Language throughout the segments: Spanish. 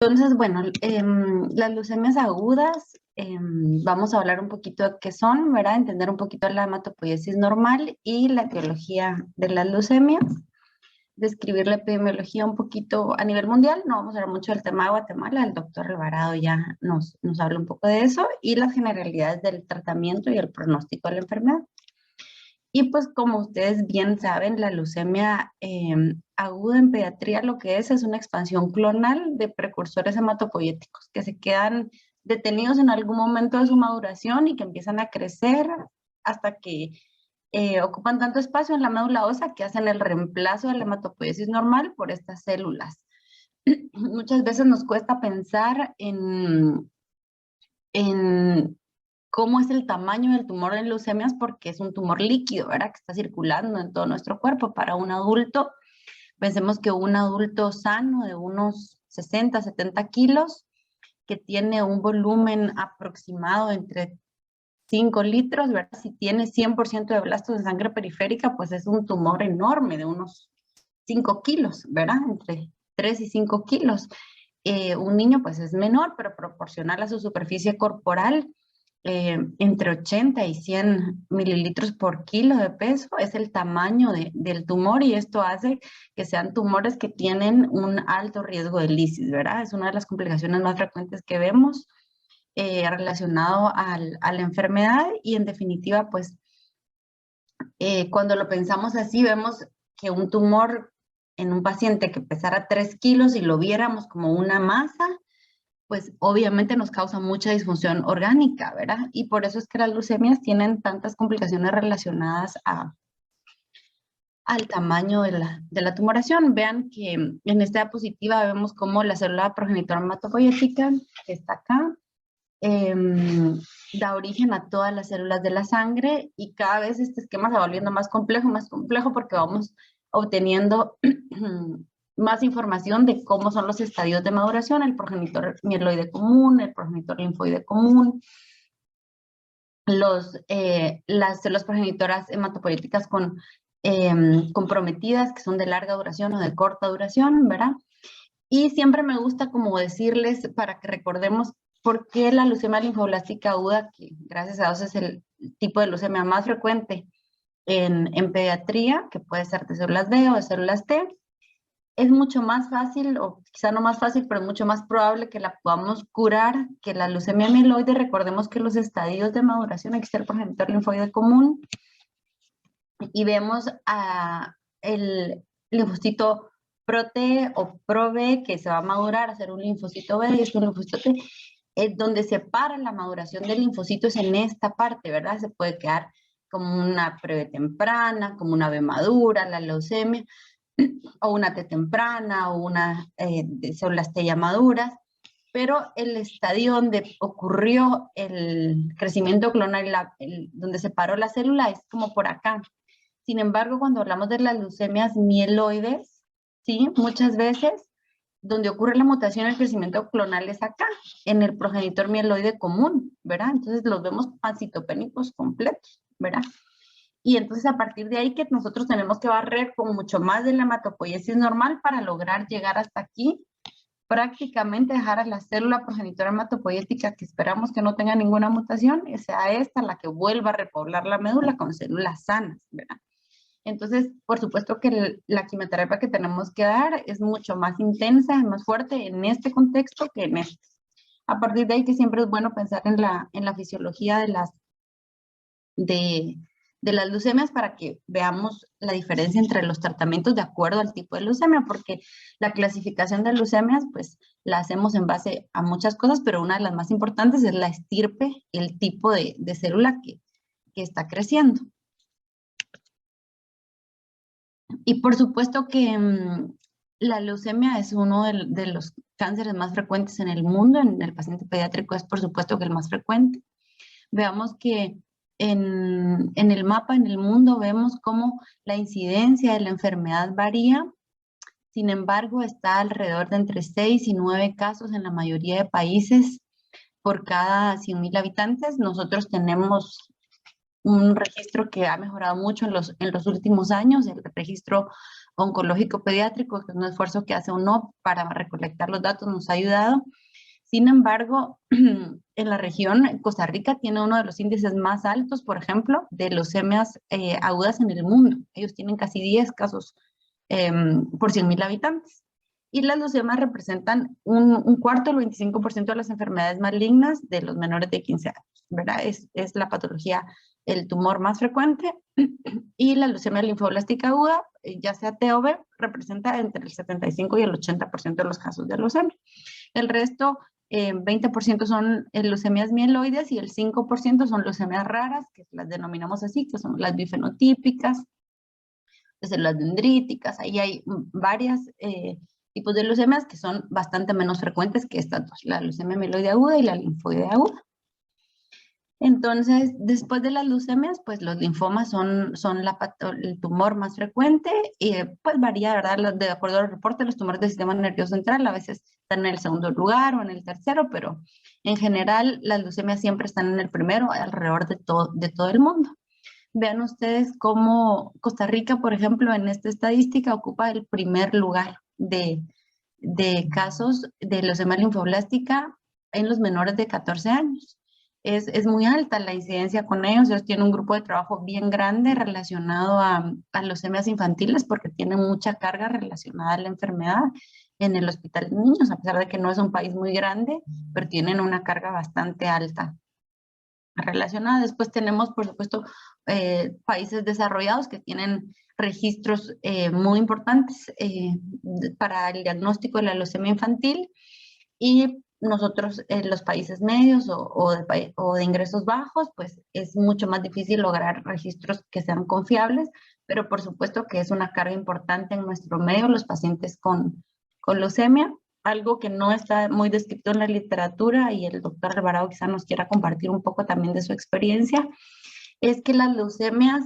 Entonces, bueno, las leucemias agudas, vamos a hablar un poquito de qué son, ¿verdad? Entender un poquito la hematopoiesis normal y la etiología de las leucemias, describir la epidemiología un poquito a nivel mundial. No vamos a hablar mucho del tema de Guatemala, el doctor Alvarado ya nos habla un poco de eso, y las generalidades del tratamiento y el pronóstico de la enfermedad. Y pues como ustedes bien saben, la leucemia aguda en pediatría lo que es una expansión clonal de precursores hematopoieticos que se quedan detenidos en algún momento de su maduración y que empiezan a crecer hasta que ocupan tanto espacio en la médula ósea que hacen el reemplazo de la hematopoiesis normal por estas células. Muchas veces nos cuesta pensar en cómo es el tamaño del tumor en leucemias porque es un tumor líquido, ¿verdad? Que está circulando en todo nuestro cuerpo. Para un adulto, pensemos que un adulto sano de unos 60, 70 kilos, que tiene un volumen aproximado entre 5 litros, ¿verdad? Si tiene 100% de blastos de sangre periférica, pues es un tumor enorme de unos 5 kilos, ¿verdad? Entre 3 y 5 kilos. Un niño pues es menor, pero proporcional a su superficie corporal, entre 80 y 100 mililitros por kilo de peso es el tamaño del tumor, y esto hace que sean tumores que tienen un alto riesgo de lisis, ¿verdad? Es una de las complicaciones más frecuentes que vemos relacionado a la enfermedad, y en definitiva pues cuando lo pensamos así vemos que un tumor en un paciente que pesara 3 kilos y lo viéramos como una masa, pues obviamente nos causa mucha disfunción orgánica, ¿verdad? Y por eso es que las leucemias tienen tantas complicaciones relacionadas al tamaño de la tumoración. Vean que en esta diapositiva vemos cómo la célula progenitora hematopoietica, que está acá, da origen a todas las células de la sangre, y cada vez este esquema se va volviendo más complejo porque vamos obteniendo más información de cómo son los estadios de maduración, el progenitor mieloide común, el progenitor linfoide común, las células progenitoras hematopoieticas comprometidas, que son de larga duración o de corta duración, ¿verdad? Y siempre me gusta como decirles, para que recordemos por qué la leucemia linfoblástica aguda, que gracias a Dios es el tipo de leucemia más frecuente en pediatría, que puede ser de células B o de células T, es mucho más fácil, o quizá no más fácil, pero mucho más probable que la podamos curar que la leucemia mieloide. Recordemos que los estadios de maduración, aquí está el progenitor linfoide común, y vemos el linfocito pro-T o pro-B que se va a madurar a ser un linfocito B, y es un linfocito T, es donde se para la maduración del linfocito, es en esta parte, ¿verdad? Se puede quedar como una pre temprana, como una B madura, la leucemia, o una T temprana, o una de células T ya maduras, pero el estadio donde ocurrió el crecimiento clonal, donde se paró la célula, es como por acá. Sin embargo, cuando hablamos de las leucemias mieloides, ¿sí? Muchas veces donde ocurre la mutación, el crecimiento clonal es acá, en el progenitor mieloide común, ¿verdad? Entonces los vemos pancitopénicos completos, ¿verdad? Y entonces a partir de ahí que nosotros tenemos que barrer con mucho más de la hematopoiesis normal para lograr llegar hasta aquí, prácticamente dejar a la célula progenitora hematopoietica, que esperamos que no tenga ninguna mutación, sea esta la que vuelva a repoblar la médula con células sanas, ¿verdad? Entonces, por supuesto que la quimioterapia que tenemos que dar es mucho más intensa, es más fuerte en este contexto que en este. A partir de ahí que siempre es bueno pensar en la fisiología de las leucemias para que veamos la diferencia entre los tratamientos de acuerdo al tipo de leucemia, porque la clasificación de leucemias pues la hacemos en base a muchas cosas, pero una de las más importantes es la estirpe, el tipo de célula que está creciendo. Y por supuesto que la leucemia es uno de los cánceres más frecuentes en el mundo. En el paciente pediátrico es por supuesto que el más frecuente. Veamos que en el mapa, en el mundo, vemos cómo la incidencia de la enfermedad varía. Sin embargo, está alrededor de entre 6 y 9 casos en la mayoría de países por cada 100,000 habitantes. Nosotros tenemos un registro que ha mejorado mucho en los últimos años. El registro Oncológico Pediátrico, que es un esfuerzo que hace UNOP para recolectar los datos, nos ha ayudado. Sin embargo, en la región, Costa Rica tiene uno de los índices más altos, por ejemplo, de leucemias agudas en el mundo. Ellos tienen casi 10 casos por 100.000 habitantes. Y las leucemias representan un cuarto, el 25% de las enfermedades malignas de los menores de 15 años, ¿verdad? Es la patología, el tumor más frecuente. Y la leucemia linfoblástica aguda, ya sea T o B, representa entre el 75 y el 80% de los casos de leucemia. El resto, 20% son leucemias mieloides y el 5% son leucemias raras, que las denominamos así, que son las bifenotípicas, las dendríticas. Ahí hay varias tipos de leucemias que son bastante menos frecuentes que estas dos, la leucemia mieloide aguda y la linfoide aguda. Entonces, después de las leucemias, pues los linfomas son el tumor más frecuente y pues varía, ¿verdad? De acuerdo al reporte, los tumores del sistema nervioso central a veces están en el segundo lugar o en el tercero, pero en general las leucemias siempre están en el primero alrededor de todo el mundo. Vean ustedes cómo Costa Rica, por ejemplo, en esta estadística ocupa el primer lugar de casos de leucemia linfoblástica en los menores de 14 años. Es muy alta la incidencia con ellos. Ellos tienen un grupo de trabajo bien grande relacionado a leucemias infantiles porque tienen mucha carga relacionada a la enfermedad en el hospital de niños, a pesar de que no es un país muy grande, pero tienen una carga bastante alta relacionada. Después tenemos, por supuesto, países desarrollados que tienen registros muy importantes para el diagnóstico de la leucemia infantil, y nosotros en los países medios o de ingresos bajos, pues es mucho más difícil lograr registros que sean confiables, pero por supuesto que es una carga importante en nuestro medio los pacientes con leucemia. Algo que no está muy descrito en la literatura y el doctor Alvarado quizá nos quiera compartir un poco también de su experiencia, es que las leucemias,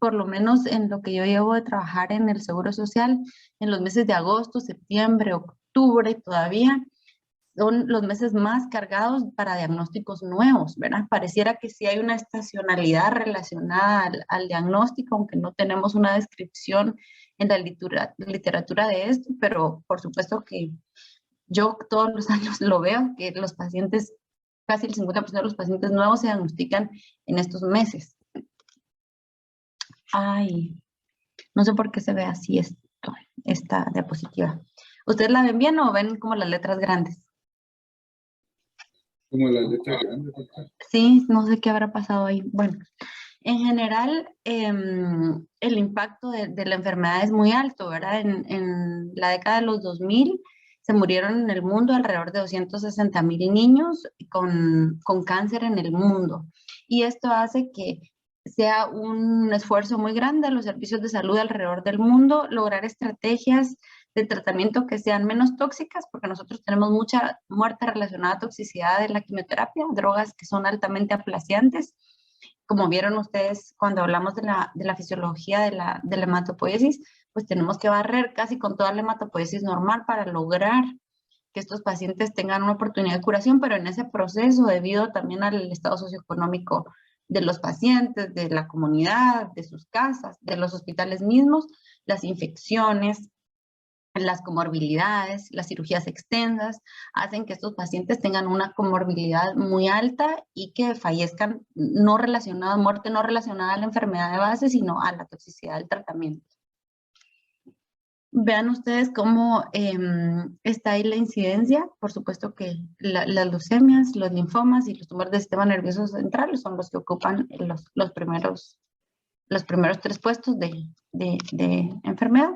por lo menos en lo que yo llevo de trabajar en el Seguro Social, en los meses de agosto, septiembre, octubre todavía, son los meses más cargados para diagnósticos nuevos, ¿verdad? Pareciera que sí hay una estacionalidad relacionada al diagnóstico, aunque no tenemos una descripción en la literatura de esto, pero por supuesto que yo todos los años lo veo, que los pacientes, casi el 50% de los pacientes nuevos se diagnostican en estos meses. Ay, no sé por qué se ve así esta diapositiva. ¿Ustedes la ven bien o ven como las letras grandes? Como las letras grandes. Sí, no sé qué habrá pasado ahí. Bueno, en general, el impacto de la enfermedad es muy alto, ¿verdad? En la década de los 2000 se murieron en el mundo alrededor de 260.000 niños con cáncer en el mundo. Y esto hace que sea un esfuerzo muy grande a los servicios de salud alrededor del mundo lograr estrategias de tratamiento que sean menos tóxicas, porque nosotros tenemos mucha muerte relacionada a toxicidad de la quimioterapia, drogas que son altamente aplaciantes. Como vieron ustedes cuando hablamos de la fisiología de la hematopoiesis, pues tenemos que barrer casi con toda la hematopoiesis normal para lograr que estos pacientes tengan una oportunidad de curación, pero en ese proceso, debido también al estado socioeconómico de los pacientes, de la comunidad, de sus casas, de los hospitales mismos, las infecciones, las comorbilidades, las cirugías extensas, hacen que estos pacientes tengan una comorbilidad muy alta y que fallezcan muerte no relacionada a la enfermedad de base, sino a la toxicidad del tratamiento. Vean ustedes cómo está ahí la incidencia. Por supuesto que las leucemias, los linfomas y los tumores del sistema nervioso central son los que ocupan los primeros 3 puestos de enfermedad.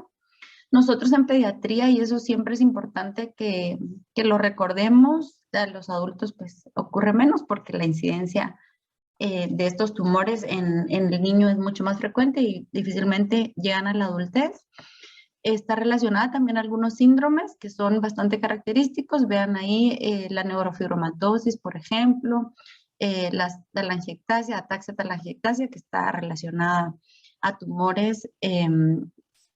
Nosotros en pediatría, y eso siempre es importante que lo recordemos, a los adultos pues ocurre menos porque la incidencia de estos tumores en el niño es mucho más frecuente y difícilmente llegan a la adultez. Está relacionada también a algunos síndromes que son bastante característicos. Vean ahí la neurofibromatosis, por ejemplo, la telangiectasia, ataxia telangiectasia, que está relacionada a tumores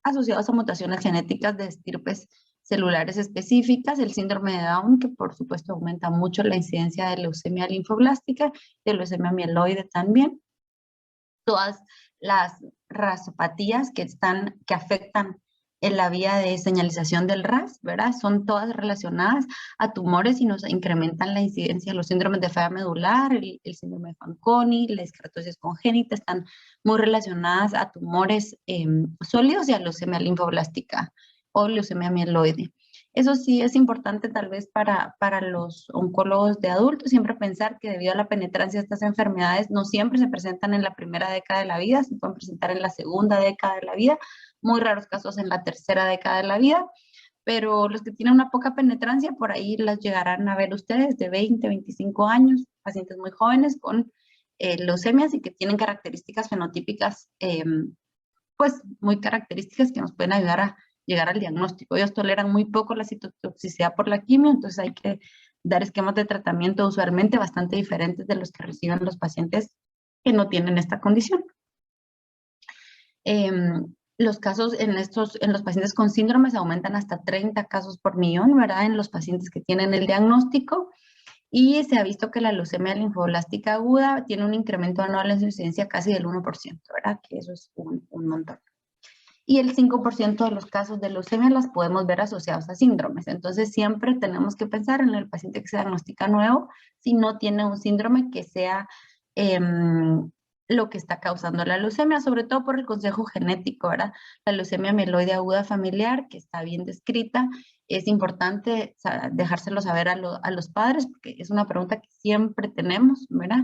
asociados a mutaciones genéticas de estirpes celulares específicas, el síndrome de Down, que por supuesto aumenta mucho la incidencia de leucemia linfoblástica, de leucemia mieloide también. Todas las rasopatías que afectan en la vía de señalización del RAS, ¿verdad? Son todas relacionadas a tumores y nos incrementan la incidencia de los síndromes de falla medular, el síndrome de Fanconi, la esclerosis congénita, están muy relacionadas a tumores sólidos y a leucemia linfoblástica o leucemia mieloide. Eso sí es importante tal vez para los oncólogos de adultos, siempre pensar que debido a la penetrancia de estas enfermedades no siempre se presentan en la primera década de la vida, se pueden presentar en la segunda década de la vida, muy raros casos en la tercera década de la vida, pero los que tienen una poca penetrancia, por ahí las llegarán a ver ustedes de 20, 25 años, pacientes muy jóvenes con leucemias y que tienen características fenotípicas, pues muy características que nos pueden ayudar a llegar al diagnóstico. Ellos toleran muy poco la citotoxicidad por la quimio, entonces hay que dar esquemas de tratamiento usualmente bastante diferentes de los que reciben los pacientes que no tienen esta condición. Los casos en los pacientes con síndromes aumentan hasta 30 casos por millón, ¿verdad? En los pacientes que tienen el diagnóstico. Y se ha visto que la leucemia linfoblástica aguda tiene un incremento anual en su incidencia casi del 1%, ¿verdad? Que eso es un montón. Y el 5% de los casos de leucemia las podemos ver asociados a síndromes. Entonces, siempre tenemos que pensar en el paciente que se diagnostica nuevo si no tiene un síndrome que sea lo que está causando la leucemia, sobre todo por el consejo genético, ¿verdad? La leucemia mieloide aguda familiar, que está bien descrita, es importante dejárselo saber a los padres, porque es una pregunta que siempre tenemos, ¿verdad?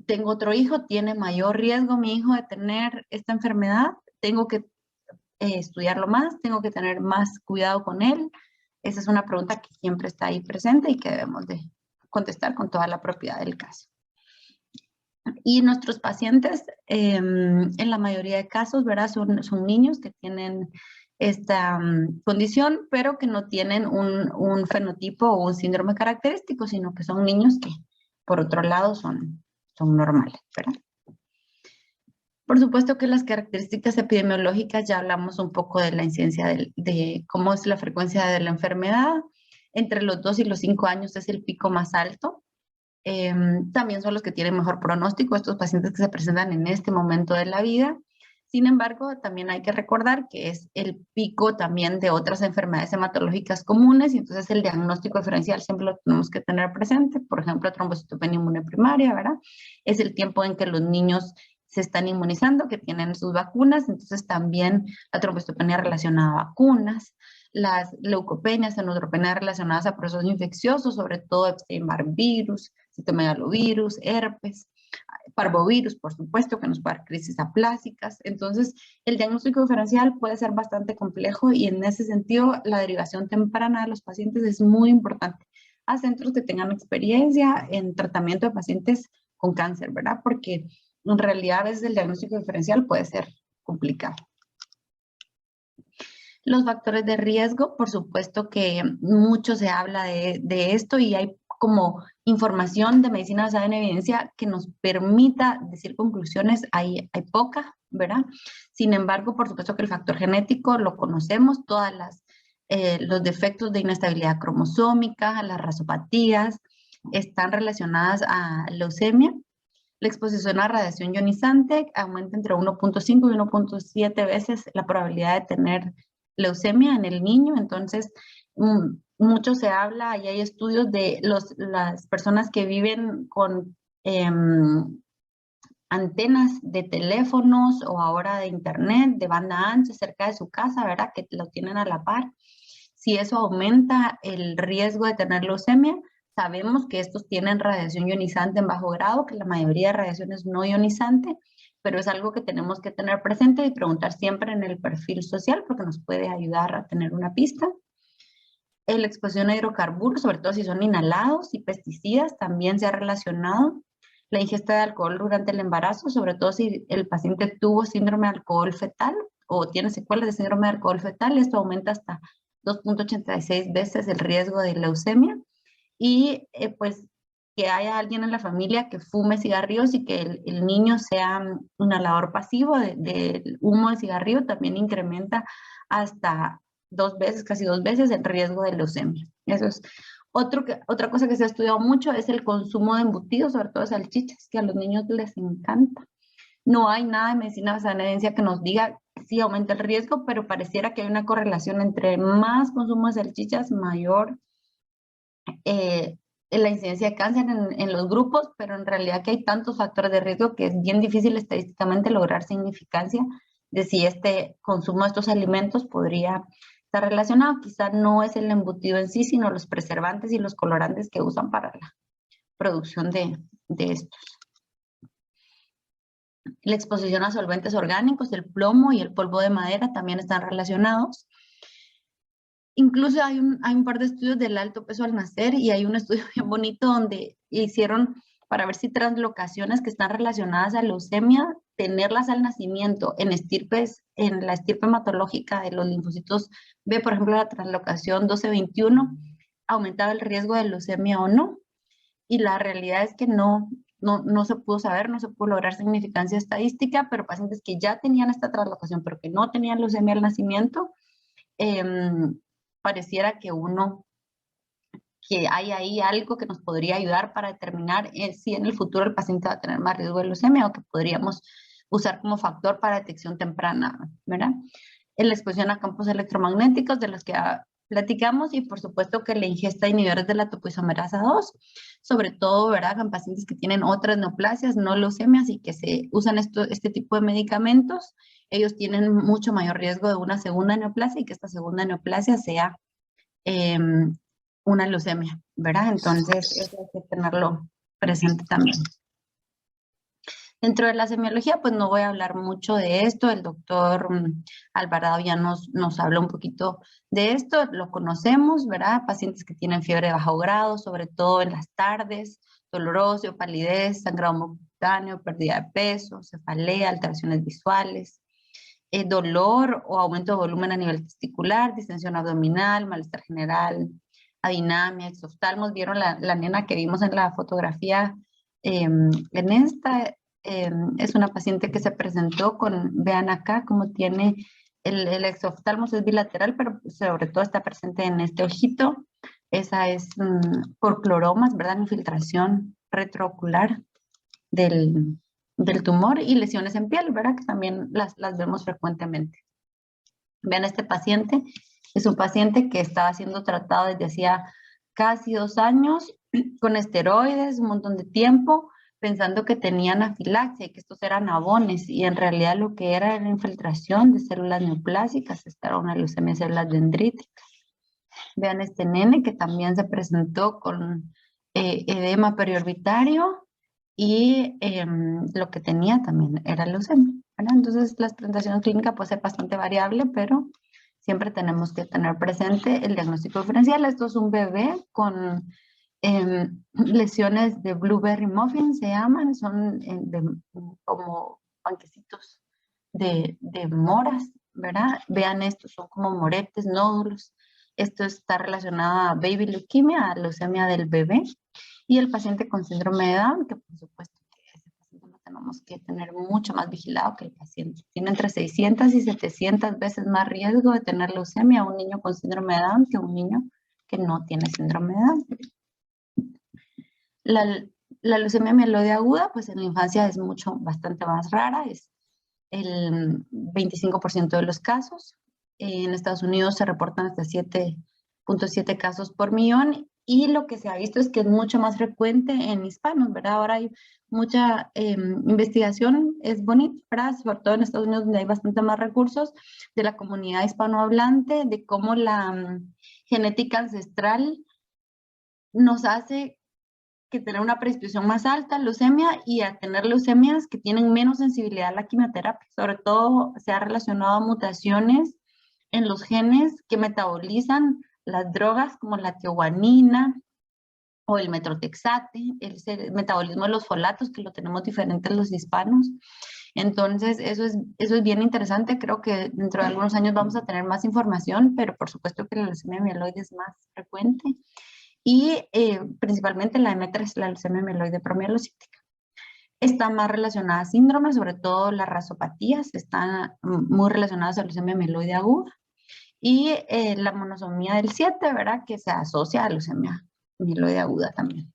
Tengo otro hijo, tiene mayor riesgo mi hijo de tener esta enfermedad, tengo que estudiarlo más, tengo que tener más cuidado con él. Esa es una pregunta que siempre está ahí presente y que debemos de contestar con toda la propiedad del caso. Y nuestros pacientes, en la mayoría de casos, ¿verdad? Son niños que tienen esta condición, pero que no tienen un fenotipo o un síndrome característico, sino que son niños que, por otro lado, son normales, ¿verdad? Por supuesto que las características epidemiológicas, ya hablamos un poco de la incidencia de cómo es la frecuencia de la enfermedad. Entre los 2 y los 5 años es el pico más alto. También son los que tienen mejor pronóstico, estos pacientes que se presentan en este momento de la vida. Sin embargo, también hay que recordar que es el pico también de otras enfermedades hematológicas comunes y entonces el diagnóstico diferencial siempre lo tenemos que tener presente. Por ejemplo, trombocitopenia inmune primaria, ¿verdad? Es el tiempo en que los niños se están inmunizando, que tienen sus vacunas, entonces también la trombocitopenia relacionada a vacunas, las leucopenias y neutropenias relacionadas a procesos infecciosos, sobre todo Epstein-Barr virus, citomegalovirus, herpes, parvovirus, por supuesto, que nos puede dar crisis aplásicas. Entonces, el diagnóstico diferencial puede ser bastante complejo y en ese sentido, la derivación temprana de los pacientes es muy importante a centros que tengan experiencia en tratamiento de pacientes con cáncer, ¿verdad? Porque en realidad a veces el diagnóstico diferencial puede ser complicado. Los factores de riesgo, por supuesto que mucho se habla de esto y hay como información de medicina basada en evidencia que nos permita decir conclusiones, hay poca, ¿verdad? Sin embargo, por supuesto que el factor genético lo conocemos, todas los defectos de inestabilidad cromosómica, las rasopatías, están relacionadas a leucemia. La exposición a radiación ionizante aumenta entre 1.5 y 1.7 veces la probabilidad de tener leucemia en el niño, entonces mucho se habla y hay estudios de las personas que viven con antenas de teléfonos o ahora de internet, de banda ancha cerca de su casa, ¿verdad? Que lo tienen a la par. Si eso aumenta el riesgo de tener leucemia, sabemos que estos tienen radiación ionizante en bajo grado, que la mayoría de radiación es no ionizante, pero es algo que tenemos que tener presente y preguntar siempre en el perfil social porque nos puede ayudar a tener una pista. La exposición a hidrocarburos, sobre todo si son inhalados y pesticidas, también se ha relacionado. La ingesta de alcohol durante el embarazo, sobre todo si el paciente tuvo síndrome de alcohol fetal o tiene secuelas de síndrome de alcohol fetal, esto aumenta hasta 2.86 veces el riesgo de leucemia. Y pues que haya alguien en la familia que fume cigarrillos y que el niño sea un inhalador pasivo del humo de cigarrillo también incrementa hasta 2 veces, casi 2 veces el riesgo de leucemia. Eso es otra cosa que se ha estudiado mucho es el consumo de embutidos, sobre todo salchichas, que a los niños les encanta. No hay nada de medicina basada en evidencia que nos diga si aumenta el riesgo, pero pareciera que hay una correlación entre más consumo de salchichas, mayor la incidencia de cáncer en los grupos, pero en realidad que hay tantos factores de riesgo que es bien difícil estadísticamente lograr significancia de si este consumo de estos alimentos podría estar relacionado. Quizá no es el embutido en sí, sino los preservantes y los colorantes que usan para la producción de estos. La exposición a solventes orgánicos, el plomo y el polvo de madera también están relacionados. Incluso hay un par de estudios del alto peso al nacer y hay un estudio bien bonito donde hicieron para ver si translocaciones que están relacionadas a leucemia, tenerlas al nacimiento en estirpes, en la estirpe hematológica de los linfocitos B, por ejemplo, la translocación 1221, aumentaba el riesgo de leucemia o no. Y la realidad es que no se pudo saber, no se pudo lograr significancia estadística, pero pacientes que ya tenían esta translocación, pero que no tenían leucemia al nacimiento, pareciera que hay ahí algo que nos podría ayudar para determinar si en el futuro el paciente va a tener más riesgo de leucemia o que podríamos usar como factor para detección temprana, ¿verdad? En la exposición a campos electromagnéticos de los que platicamos y por supuesto que la ingesta de inhibidores de la topoisomerasa 2, sobre todo, ¿verdad? En pacientes que tienen otras neoplasias, no leucemias y que se usan este tipo de medicamentos, ellos tienen mucho mayor riesgo de una segunda neoplasia y que esta segunda neoplasia sea una leucemia, ¿verdad? Entonces, eso hay que tenerlo presente también. Dentro de la semiología, pues no voy a hablar mucho de esto. El doctor Alvarado ya nos habló un poquito de esto. Lo conocemos, ¿verdad? Pacientes que tienen fiebre de bajo grado, sobre todo en las tardes, dolor óseo, palidez, sangrado momencutáneo, pérdida de peso, cefalea, alteraciones visuales, dolor o aumento de volumen a nivel testicular, distensión abdominal, malestar general, adinamia, exoftalmos. ¿Vieron la nena que vimos en la fotografía? En esta es una paciente que se presentó con, vean acá cómo tiene el exoftalmos, es bilateral, pero sobre todo está presente en este ojito. Esa es por cloromas, ¿verdad? Infiltración retroocular del tumor y lesiones en piel, ¿verdad? Que también las vemos frecuentemente. Vean, este paciente es un paciente que estaba siendo tratado desde hacía casi 2 años con esteroides, un montón de tiempo, pensando que tenía anafilaxia y que estos eran abones, y en realidad lo que era infiltración de células neoplásicas, esta era una leucemia de células dendríticas. Vean este nene que también se presentó con edema periorbitario y lo que tenía también era leucemia, ¿verdad? Entonces la presentación clínica puede ser bastante variable, pero siempre tenemos que tener presente el diagnóstico diferencial. Esto es un bebé con lesiones de blueberry muffin, se llaman, son como panquecitos de moras, ¿verdad? Vean, estos son como moretes, nódulos. Esto está relacionado a baby leukemia, a leucemia del bebé, y el paciente con síndrome de Down, que por supuesto que ese paciente lo tenemos que tener mucho más vigilado que el paciente. Tiene entre 600 y 700 veces más riesgo de tener leucemia un niño con síndrome de Down que un niño que no tiene síndrome de Down. La leucemia mieloide aguda, pues en la infancia es bastante más rara, es el 25% de los casos. En Estados Unidos se reportan hasta 7.7 casos por millón, y lo que se ha visto es que es mucho más frecuente en hispanos, ¿verdad? Ahora hay mucha investigación, es bonito, ¿verdad? Sobre todo en Estados Unidos, donde hay bastante más recursos de la comunidad hispanohablante, de cómo la genética ancestral nos hace que tener una predisposición más alta a leucemia y a tener leucemias que tienen menos sensibilidad a la quimioterapia. Sobre todo se ha relacionado a mutaciones en los genes que metabolizan las drogas como la tioguanina o el metrotexate, el metabolismo de los folatos, que lo tenemos diferente los hispanos. Entonces, eso es bien interesante. Creo que dentro de algunos años vamos a tener más información, pero por supuesto que la leucemia mieloide es más frecuente. Y principalmente la M3, la leucemia mieloide promielocítica. Está más relacionada a síndromes, sobre todo las rasopatías, están muy relacionadas a la leucemia mieloide aguda. Y la monosomía del 7, ¿verdad? Que se asocia a leucemia mieloide aguda también.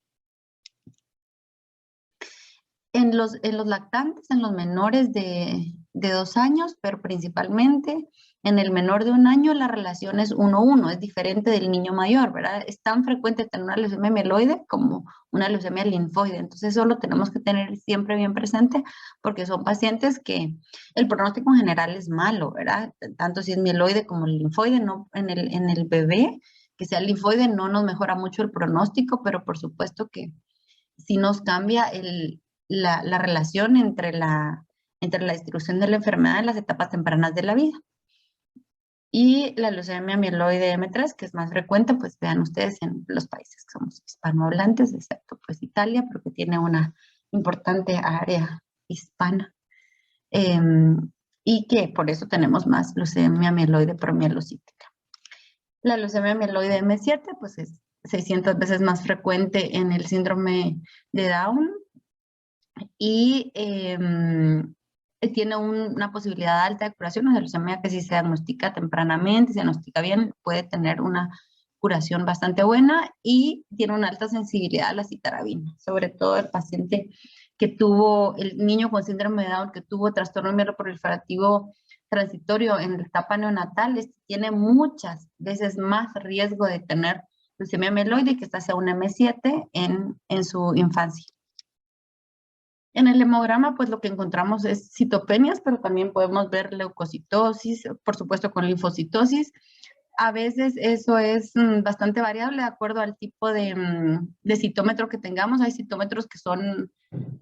en los lactantes, en los menores de 2 años, pero principalmente en el menor de 1 año, la relación es 1:1, es diferente del niño mayor, ¿verdad? Es tan frecuente tener una leucemia mieloide como una leucemia linfoide. Entonces, eso lo tenemos que tener siempre bien presente porque son pacientes que el pronóstico en general es malo, ¿verdad? Tanto si es mieloide como el linfoide, no, en el bebé, que sea linfoide, no nos mejora mucho el pronóstico, pero por supuesto que sí nos cambia la relación entre la distribución de la enfermedad en las etapas tempranas de la vida. Y la leucemia mieloide M3, que es más frecuente, pues vean ustedes en los países que somos hispanohablantes, excepto pues Italia, porque tiene una importante área hispana. Y que por eso tenemos más leucemia mieloide promielocítica. La leucemia mieloide M7, pues es 600 veces más frecuente en el síndrome de Down y tiene una posibilidad alta de curación. La leucemia que si se diagnostica tempranamente, se diagnostica bien, puede tener una curación bastante buena y tiene una alta sensibilidad a la citarabina, sobre todo el paciente que tuvo, el niño con síndrome de Down que tuvo trastorno mieloproliferativo transitorio en la etapa neonatal, tiene muchas veces más riesgo de tener leucemia mieloide que esta sea una M7 en su infancia. En el hemograma, pues lo que encontramos es citopenias, pero también podemos ver leucocitosis, por supuesto con linfocitosis. A veces eso es bastante variable de acuerdo al tipo de citómetro que tengamos. Hay citómetros que son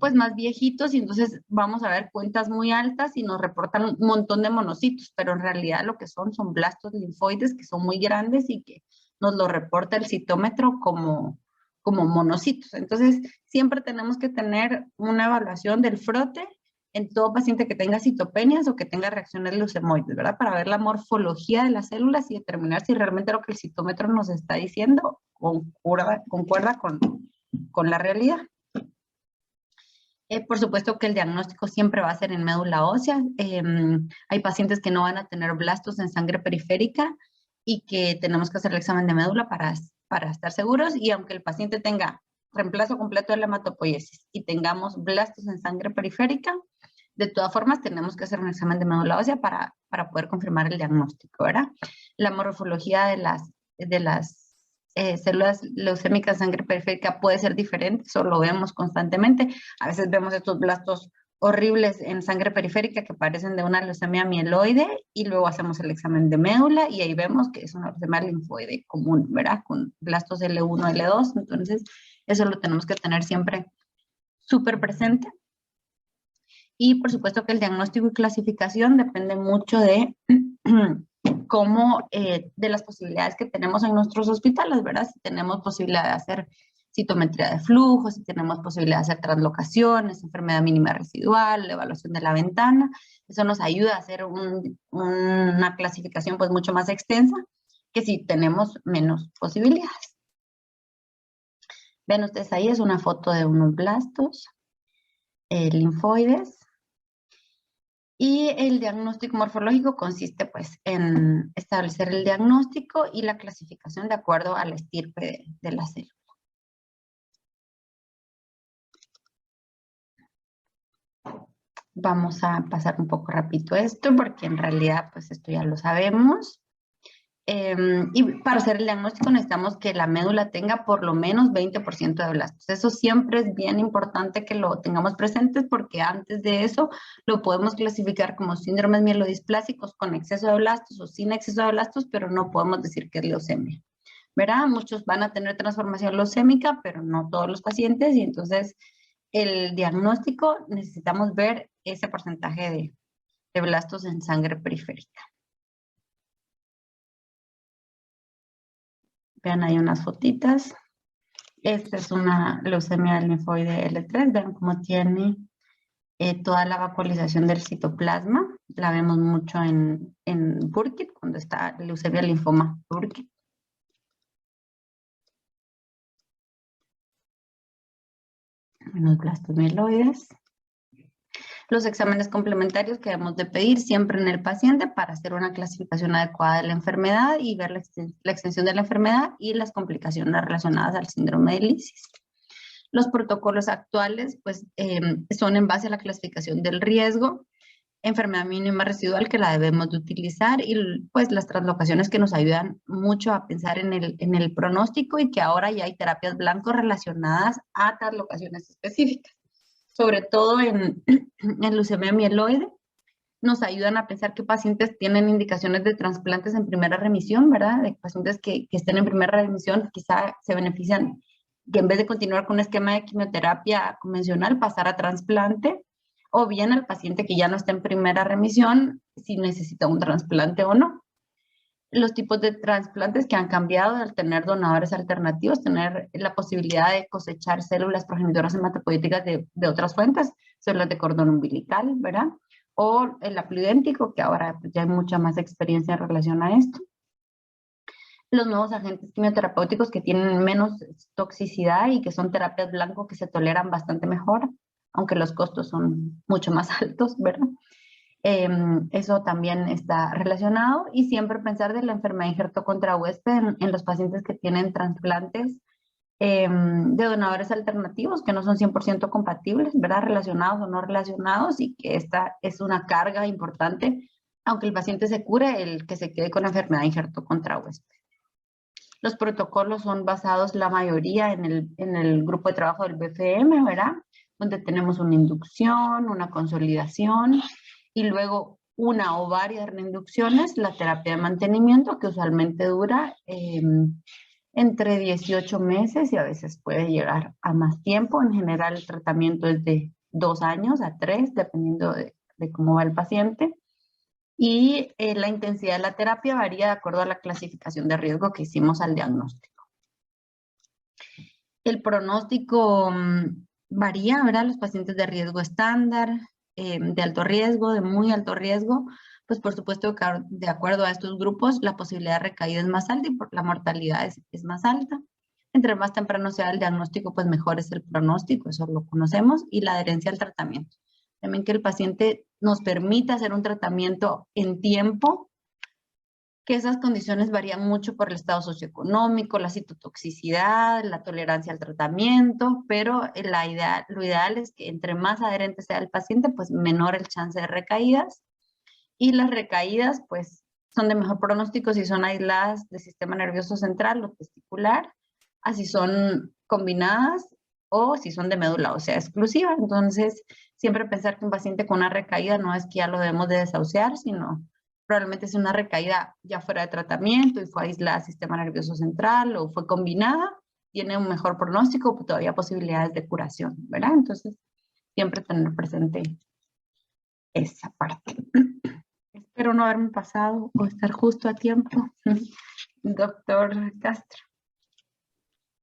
pues más viejitos y entonces vamos a ver cuentas muy altas y nos reportan un montón de monocitos, pero en realidad lo que son blastos linfoides que son muy grandes y que nos lo reporta el citómetro como monocitos. Entonces, siempre tenemos que tener una evaluación del frote en todo paciente que tenga citopenias o que tenga reacciones leucemoides, ¿verdad? Para ver la morfología de las células y determinar si realmente lo que el citómetro nos está diciendo concuerda con la realidad. Por supuesto que el diagnóstico siempre va a ser en médula ósea. Hay pacientes que no van a tener blastos en sangre periférica y que tenemos que hacer el examen de médula para estar seguros. Y aunque el paciente tenga reemplazo completo de la hematopoiesis y tengamos blastos en sangre periférica, de todas formas tenemos que hacer un examen de médula ósea para poder confirmar el diagnóstico, ¿verdad? La morfología de las células leucémicas en sangre periférica puede ser diferente, eso lo vemos constantemente. A veces vemos estos blastos horribles en sangre periférica que parecen de una leucemia mieloide y luego hacemos el examen de médula y ahí vemos que es una leucemia linfoide común, ¿verdad? Con blastos L1, L2, entonces eso lo tenemos que tener siempre súper presente. Y por supuesto que el diagnóstico y clasificación depende mucho de cómo, de las posibilidades que tenemos en nuestros hospitales, ¿verdad? Si tenemos posibilidad de hacer citometría de flujo, si tenemos posibilidad de hacer translocaciones, enfermedad mínima residual, la evaluación de la ventana, eso nos ayuda a hacer una clasificación pues mucho más extensa que si tenemos menos posibilidades. Ven ustedes ahí, es una foto de unos blastos linfoides. Y el diagnóstico morfológico consiste pues en establecer el diagnóstico y la clasificación de acuerdo a la estirpe de la célula. Vamos a pasar un poco rápido esto porque en realidad pues esto ya lo sabemos. Y para hacer el diagnóstico necesitamos que la médula tenga por lo menos 20% de blastos. Eso siempre es bien importante que lo tengamos presentes porque antes de eso lo podemos clasificar como síndromes mielodisplásicos con exceso de blastos o sin exceso de blastos, pero no podemos decir que es leucemia, ¿verdad? Muchos van a tener transformación leucémica, pero no todos los pacientes y entonces el diagnóstico necesitamos ver ese porcentaje de blastos en sangre periférica. Vean, hay unas fotitas. Esta es una leucemia linfoide L3. Vean cómo tiene toda la vacuolización del citoplasma. La vemos mucho en Burkitt, cuando está leucemia linfoma Burkitt. Menos blastos mieloides. Los exámenes complementarios que debemos de pedir siempre en el paciente para hacer una clasificación adecuada de la enfermedad y ver la extensión de la enfermedad y las complicaciones relacionadas al síndrome de Lisis. Los protocolos actuales pues, son en base a la clasificación del riesgo, enfermedad mínima residual que la debemos de utilizar y pues las translocaciones que nos ayudan mucho a pensar en el pronóstico y que ahora ya hay terapias blanco relacionadas a translocaciones específicas, sobre todo en leucemia mieloide. Nos ayudan a pensar qué pacientes tienen indicaciones de trasplantes en primera remisión, ¿verdad? De pacientes que estén en primera remisión quizá se benefician que en vez de continuar con un esquema de quimioterapia convencional, pasar a trasplante, o bien al paciente que ya no está en primera remisión, si necesita un trasplante o no. Los tipos de trasplantes que han cambiado al tener donadores alternativos, tener la posibilidad de cosechar células progenitoras hematopoyéticas de otras fuentes, células de cordón umbilical, ¿verdad? O el haploidéntico, que ahora ya hay mucha más experiencia en relación a esto. Los nuevos agentes quimioterapéuticos que tienen menos toxicidad y que son terapias blanco que se toleran bastante mejor, aunque los costos son mucho más altos, ¿verdad? Eso también está relacionado y siempre pensar de la enfermedad injerto contra huésped en los pacientes que tienen trasplantes de donadores alternativos que no son 100% compatibles, ¿verdad? Relacionados o no relacionados y que esta es una carga importante, aunque el paciente se cure, el que se quede con la enfermedad injerto contra huésped. Los protocolos son basados la mayoría en el grupo de trabajo del BFM, ¿verdad? Donde tenemos una inducción, una consolidación y luego una o varias reinducciones, la terapia de mantenimiento que usualmente dura entre 18 meses y a veces puede llegar a más tiempo. En general el tratamiento es de 2 años a 3, dependiendo de cómo va el paciente. Y la intensidad de la terapia varía de acuerdo a la clasificación de riesgo que hicimos al diagnóstico. El pronóstico varía, ¿verdad? Los pacientes de riesgo estándar, de alto riesgo, de muy alto riesgo, pues por supuesto que de acuerdo a estos grupos la posibilidad de recaída es más alta y la mortalidad es más alta. Entre más temprano sea el diagnóstico, pues mejor es el pronóstico, eso lo conocemos, y la adherencia al tratamiento. También que el paciente nos permita hacer un tratamiento en tiempo, que esas condiciones varían mucho por el estado socioeconómico, la citotoxicidad, la tolerancia al tratamiento, pero lo ideal es que entre más adherente sea el paciente, pues menor el chance de recaídas. Y las recaídas, pues, son de mejor pronóstico si son aisladas del sistema nervioso central o testicular, así son combinadas o si son de médula ósea exclusiva. Entonces, siempre pensar que un paciente con una recaída no es que ya lo debemos de desahuciar, sino probablemente es una recaída ya fuera de tratamiento y fue aislada del sistema nervioso central o fue combinada, tiene un mejor pronóstico, pues todavía posibilidades de curación, ¿verdad? Entonces, siempre tener presente esa parte. Espero no haberme pasado o estar justo a tiempo. Doctor Castro.